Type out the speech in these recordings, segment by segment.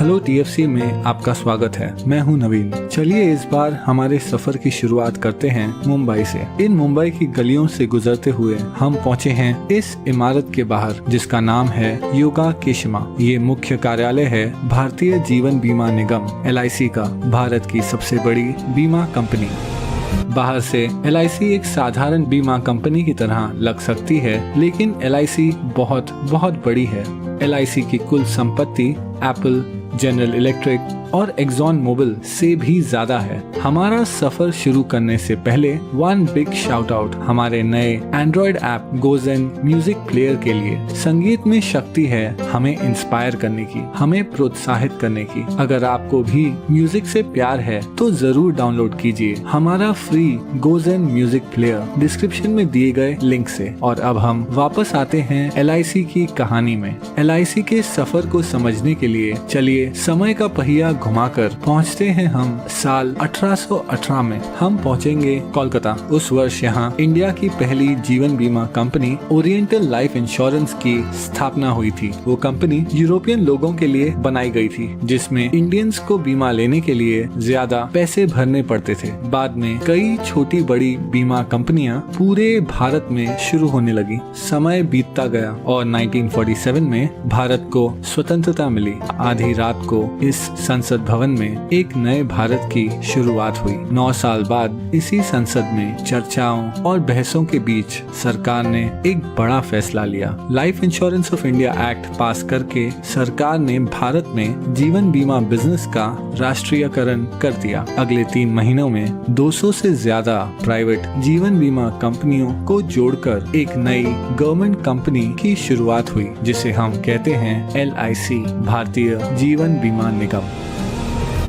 Hello TFC में आपका स्वागत है। मैं हूं नवीन। चलिए इस बार हमारे सफर की शुरुआत करते हैं मुंबई से। इन मुंबई की गलियों से गुजरते हुए हम पहुंचे हैं इस इमारत के बाहर जिसका नाम है योगाकेशमा। ये मुख्य कार्यालय है भारतीय जीवन बीमा निगम LIC का, भारत की सबसे बड़ी बीमा कंपनी। बाहर से LIC एक साधारण बीमा कंपनी की तरह लग सकती है, लेकिन LIC बहुत बहुत बड़ी है। LIC की कुल संपत्ति एप्पल, जनरल इलेक्ट्रिक और एक्सॉन मोबिल से भी ज्यादा है। हमारा सफर शुरू करने से पहले वन बिग शाउट आउट हमारे नए Android app Gojen music player के लिए। संगीत में शक्ति है हमें इंस्पायर करने की, हमें प्रोत्साहित करने की। अगर आपको भी म्यूजिक से प्यार है तो जरूर डाउनलोड कीजिए हमारा free Gojen music player description में दिए गए लिंक से। और अब हम वापस आते हैं LIC की कहानी में। LIC के सफर को समझने के लिए चलिए समय का पहिया घुमाकर पहुंचते हैं हम साल 1818 में। हम पहुंचेंगे कोलकाता। उस वर्ष यहाँ इंडिया की पहली जीवन बीमा कंपनी ओरिएंटल लाइफ इंश्योरेंस की स्थापना हुई थी। वो कंपनी यूरोपियन लोगों के लिए बनाई गई थी, जिसमें इंडियंस को बीमा लेने के लिए ज्यादा पैसे भरने पड़ते थे। बाद में कई छोटी बड़ी बीमा कंपनियां पूरे भारत में शुरू होने लगी। समय बीतता गया और 1947 में भारत को स्वतंत्रता मिली। आधी रात को इस संसद भवन में एक नए भारत की शुरुआत हुई। 9 साल बाद इसी संसद में चर्चाओं और बहसों के बीच सरकार ने एक बड़ा फैसला लिया। Life insurance of India act पास करके सरकार ने भारत में जीवन बीमा बिजनेस का राष्ट्रीयकरण कर दिया। अगले 3 महीनों में 200 से ज्यादा प्राइवेट जीवन बीमा कंपनियों को जोड़कर एक नई गवर्नमेंट कंपनी की शुरुआत हुई, जिसे हम कहते हैं LIC, भारतीय जीवन बीमा निगम।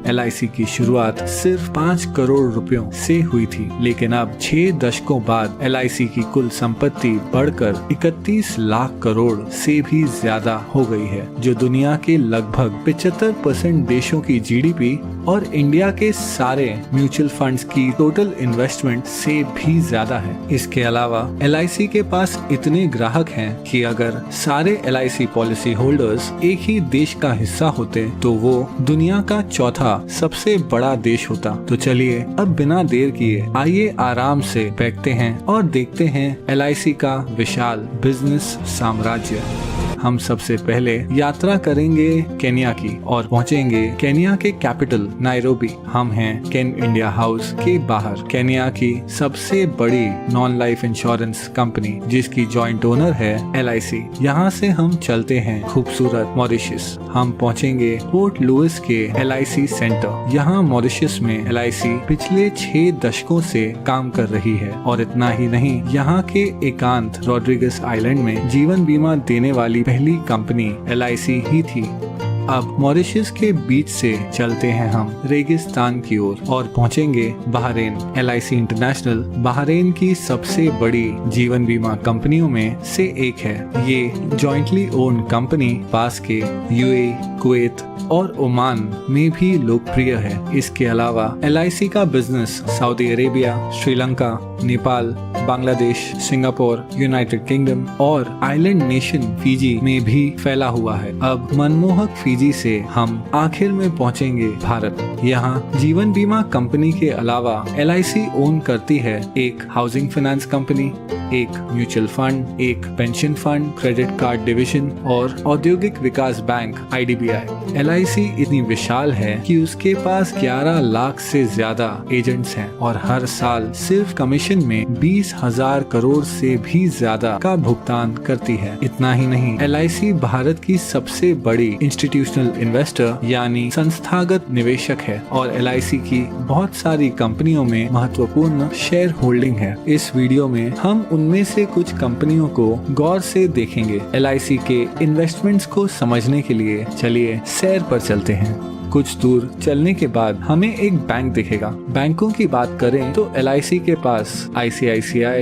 LIC की शुरुआत सिर्फ 5 करोड़ रुपयों से हुई थी, लेकिन अब 6 दशकों बाद LIC की कुल संपत्ति बढ़कर 31 लाख करोड़ से भी ज्यादा हो गई है, जो दुनिया के लगभग 75% देशों की GDP और इंडिया के सारे म्यूचुअल फंड्स की टोटल इन्वेस्टमेंट से भी ज्यादा है। इसके अलावा LIC के पास इतने ग्राहक हैं कि अगर सारे LIC पॉलिसी होल्डर्स एक ही देश का हिस्सा होते तो वो दुनिया का चौथा सबसे बड़ा देश होता। तो चलिए अब बिना देर किए आइए आराम से बैठते हैं और देखते हैं LIC का विशाल बिजनेस साम्राज्य। हम सबसे पहले यात्रा करेंगे केन्या की और पहुंचेंगे केन्या के कैपिटल नायरोबी। हम हैं केन इंडिया हाउस के बाहर, केन्या की सबसे बड़ी नॉन लाइफ इंश्योरेंस कंपनी, जिसकी जॉइंट ओनर है LIC। यहाँ से हम चलते हैं खूबसूरत मॉरिशस। हम पहुंचेंगे पोर्ट लुइस के LIC सेंटर। यहाँ मॉरिशस में LIC पिछले 6 दशकों से काम कर रही है। और इतना ही नहीं, यहाँ के एकांत रॉड्रिगस आइलैंड में जीवन बीमा देने वाली पहली कंपनी LIC ही थी। अब मॉरिशस के बीच से चलते हैं हम रेगिस्तान की ओर और पहुंचेंगे बहरीन। LIC इंटरनेशनल बहरीन की सबसे बड़ी जीवन बीमा कंपनियों में से एक है। ये जॉइंटली ओन्ड कंपनी पास के UAE, कुवैत और ओमान में भी लोकप्रिय है। इसके अलावा LIC का business Saudi Arabia, Sri Lanka, Nepal, Bangladesh, Singapore, United kingdom और आइलैंड नेशन फिजी में भी फैला हुआ है। अब मनमोहक फिजी से हम आखिर में पहुंचेंगे भारत। यहाँ जीवन बीमा कंपनी के अलावा LIC ओन करती है एक हाउसिंग फाइनेंस कंपनी, एक म्यूचुअल फंड, एक pension fund, credit card division और औद्योगिक विकास बैंक IDBI। LIC इतनी विशाल है कि उसके पास 11 लाख से ज्यादा एजेंट्स हैं और हर साल सिर्फ कमीशन में 20,000 करोड़ से भी ज्यादा का भुगतान करती है। इतना ही नहीं, LIC भारत की सबसे बड़ी इंस्टीट्यूशनल इन्वेस्टर यानी संस्थागत निवेशक है और LIC की बहुत सारी कंपनियों में महत्वपूर्ण शेयर होल्डिंग है। इस वीडियो में हम उनमें से कुछ कंपनियों को गौर से देखेंगे। LIC के इन्वेस्टमेंट्स को समझने के लिए चलिए सैर पर चलते हैं। कुछ दूर चलने के बाद हमें एक बैंक दिखेगा। बैंकों की बात करें तो LIC के पास ICICI,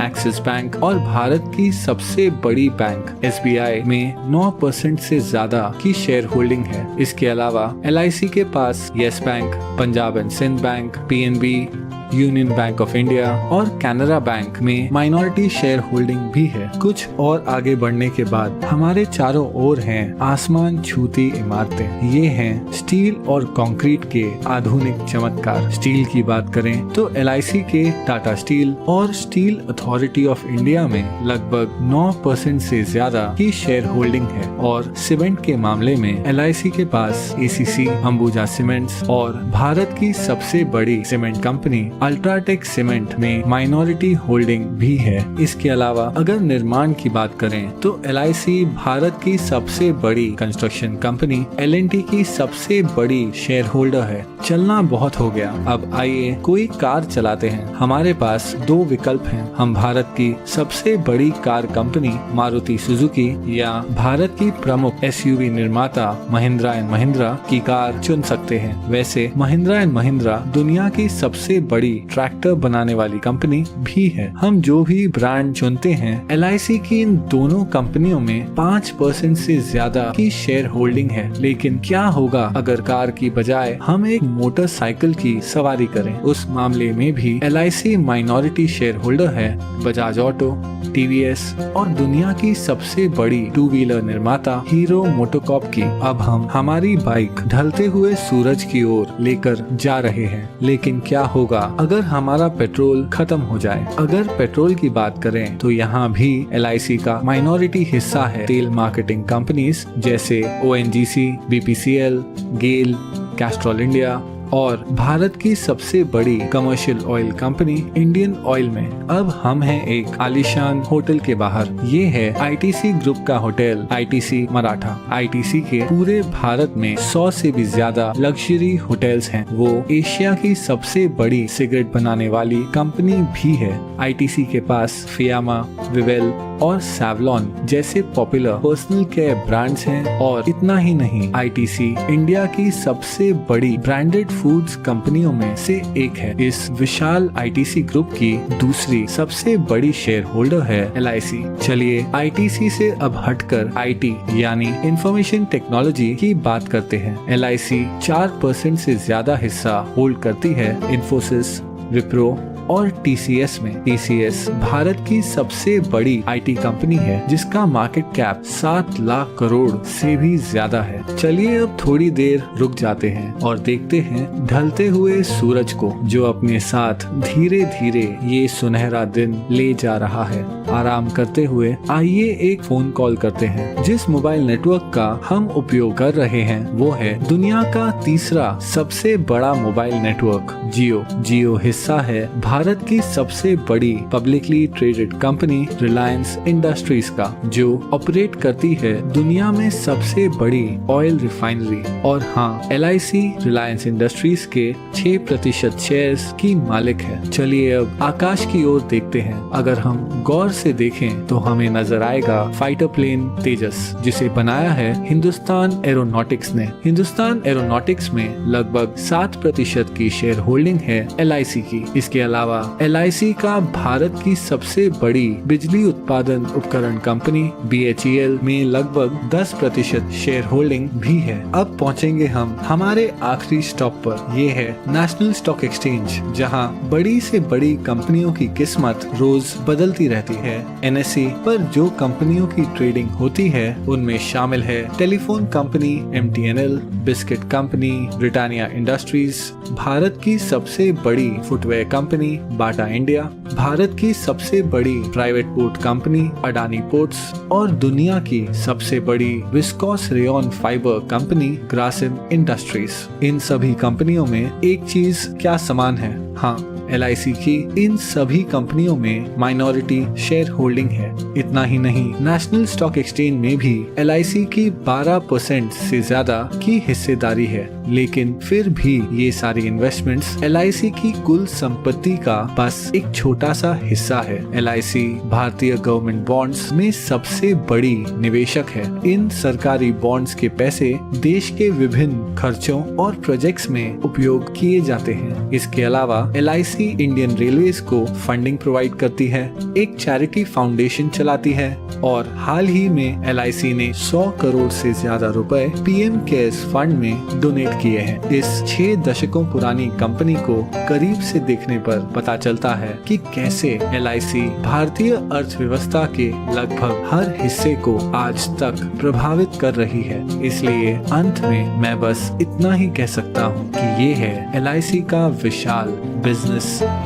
एक्सिस बैंक और भारत की सबसे बड़ी बैंक SBI में 9% से ज्यादा की शेयर होल्डिंग है। इसके अलावा LIC के पास Yes Bank, Punjab and Sind Bank, PNB, Union Bank of India और कैनरा बैंक में माइनॉरिटी शेयर होल्डिंग भी है। कुछ और आगे बढ़ने के बाद हमारे चारों ओर हैं आसमान छूती इमारतें। ये हैं स्टील और कंक्रीट के आधुनिक चमत्कार। स्टील की बात करें तो LIC के टाटा स्टील और स्टील अथॉरिटी ऑफ इंडिया में लगभग 9% से ज्यादा की शेयर होल्डिंग है और सीमेंट के मामले में LIC के पास ACC, अंबुजा सीमेंट्स और भारत की सबसे बड़ी सीमेंट कंपनी अल्ट्राटेक सीमेंट में माइनॉरिटी होल्डिंग भी है। इसके अलावा अगर निर्माण की बात करें तो LIC भारत की सबसे बड़ी कंस्ट्रक्शन कंपनी L&T की सबसे बड़ी शेयर होल्डर है। चलना बहुत हो गया, अब आइए कोई कार चलाते हैं। हमारे पास दो विकल्प हैं। हम भारत की सबसे बड़ी कार कंपनी मारुति सुजुकी या भारत की प्रमुख SUV निर्माता महिंद्रा एंड महिंद्रा की कार चुन सकते हैं। वैसे महिंद्रा एंड महिंद्रा दुनिया की सबसे बड़ी ट्रैक्टर बनाने वाली कंपनी भी है। हम जो भी ब्रांड चुनते हैं, LIC की इन दोनों कंपनियों में 5% से ज्यादा की शेयर होल्डिंग है। लेकिन क्या होगा अगर कार की बजाय हम एक मोटरसाइकिल की सवारी करें? उस मामले में भी LIC माइनॉरिटी शेयर होल्डर है बजाज ऑटो, TVS और दुनिया की सबसे बड़ी टू व्हीलर निर्माता हीरो मोटोकॉर्प की। अब हम हमारी बाइक ढलते हुए सूरज की ओर लेकर जा रहे हैं। लेकिन क्या होगा अगर हमारा पेट्रोल खत्म हो जाए? अगर पेट्रोल की बात करें तो यहाँ भी LIC का माइनॉरिटी हिस्सा है। तेल मार्केटिंग कंपनीज जैसे ONGC, BPCL, गेल, कैस्ट्रॉल इंडिया और भारत की सबसे बड़ी commercial oil company Indian oil में। अब हम हैं एक आलीशान होटल के बाहर। ये है ITC ग्रुप का होटल ITC मराठा। ITC के पूरे भारत में 100 से भी ज्यादा लग्जरी होटल्स हैं। वो एशिया की सबसे बड़ी सिगरेट बनाने वाली कंपनी भी है। ITC के पास फियामा, विवेल और सैवलॉन जैसे पॉपुलर पर्सनल केयर ब्रांड्स हैं। और इतना ही नहीं, ITC इंडिया की सबसे बड़ी ब्रांडेड फूड्स कंपनियों में से एक है। इस विशाल ITC ग्रुप की दूसरी सबसे बड़ी शेयर होल्डर है LIC। चलिए ITC से अब हटकर IT यानी इंफॉर्मेशन टेक्नोलॉजी की बात करते हैं। LIC 4% से ज्यादा हिस्सा होल्ड करती है इन्फोसिस, विप्रो और TCS में। TCS भारत की सबसे बड़ी IT कंपनी है जिसका मार्केट कैप 7 लाख करोड़ से भी ज्यादा है। चलिए अब थोड़ी देर रुक जाते हैं और देखते हैं ढलते हुए सूरज को, जो अपने साथ धीरे धीरे ये सुनहरा दिन ले जा रहा है। आराम करते हुए आइए एक फोन कॉल करते हैं। जिस मोबाइल नेटवर्क का हम उपयोग कर रहे हैं वो है दुनिया का तीसरा सबसे बड़ा मोबाइल नेटवर्क जियो। जियो हिस्सा है भारत की सबसे बड़ी publicly traded company Reliance industries का, जो ऑपरेट करती है दुनिया में सबसे बड़ी ऑयल रिफाइनरी। और हाँ, LIC रिलायंस इंडस्ट्रीज के 6% शेयर्स की मालिक है। चलिए अब आकाश की ओर देखते हैं। अगर हम गौर से देखें तो हमें नजर आएगा फाइटर प्लेन तेजस, जिसे बनाया है हिंदुस्तान एरोनॉटिक्स ने। हिंदुस्तान एरोनॉटिक्स में लगभग 7% की शेयर होल्डिंग है LIC की। इसके अलावा LIC का भारत की सबसे बड़ी बिजली उत्पादन उपकरण कंपनी BHEL में लगभग 10% शेयर होल्डिंग भी है। अब पहुंचेंगे हम हमारे आखिरी स्टॉप पर। ये है नेशनल स्टॉक एक्सचेंज, जहां बड़ी से बड़ी कंपनियों की किस्मत रोज बदलती रहती है। NSE पर जो कंपनियों की ट्रेडिंग होती है उनमें शामिल है telephone company MTNL, biscuit company Britannia Industries, Bharat की सबसे बड़ी footwear company Bata India, Bharat की सबसे बड़ी private port company Adani Ports और दुनिया की सबसे बड़ी viscose rayon fibre company Grasim Industries. इन सभी कंपनियों में एक चीज क्या समान है? हाँ, LIC की इन सभी कंपनियों में माइनॉरिटी शेयर होल्डिंग है। इतना ही नहीं, नेशनल स्टॉक एक्सचेंज में भी LIC की 12% से ज्यादा की हिस्सेदारी है। लेकिन फिर भी ये सारी इन्वेस्टमेंट्स LIC की कुल संपत्ति का बस एक छोटा सा हिस्सा है। LIC भारतीय गवर्नमेंट बॉन्ड्स में सबसे बड़ी निवेशक है। इन सरकारी बॉन्ड्स के पैसे देश के विभिन्न खर्चों और प्रोजेक्ट्स में उपयोग किए जाते हैं। इसके अलावा LIC LIC इंडियन रेलवेज को फंडिंग प्रोवाइड करती है, एक चैरिटी फाउंडेशन चलाती है और हाल ही में LIC ने 100 करोड़ से ज्यादा रुपए PM केयर्स फंड में डोनेट किए हैं। इस 6 दशकों पुरानी कंपनी को करीब से देखने पर पता चलता है कि कैसे LIC भारतीय अर्थव्यवस्था के लगभग हर हिस्से को आज तक प्रभावित कर रही है। इसलिए अंत में मैं बस इतना ही कह सकता हूँ कि ये है LIC का विशाल बिजनेस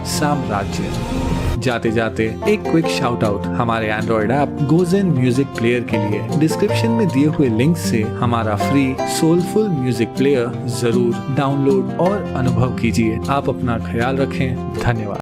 साम्राज्य। जाते जाते एक क्विक शाउट आउट हमारे Android app Gojen music player के लिए। डिस्क्रिप्शन में दिए हुए लिंक से हमारा फ्री सोलफुल म्यूजिक प्लेयर जरूर डाउनलोड और अनुभव कीजिए। आप अपना ख्याल रखें। धन्यवाद।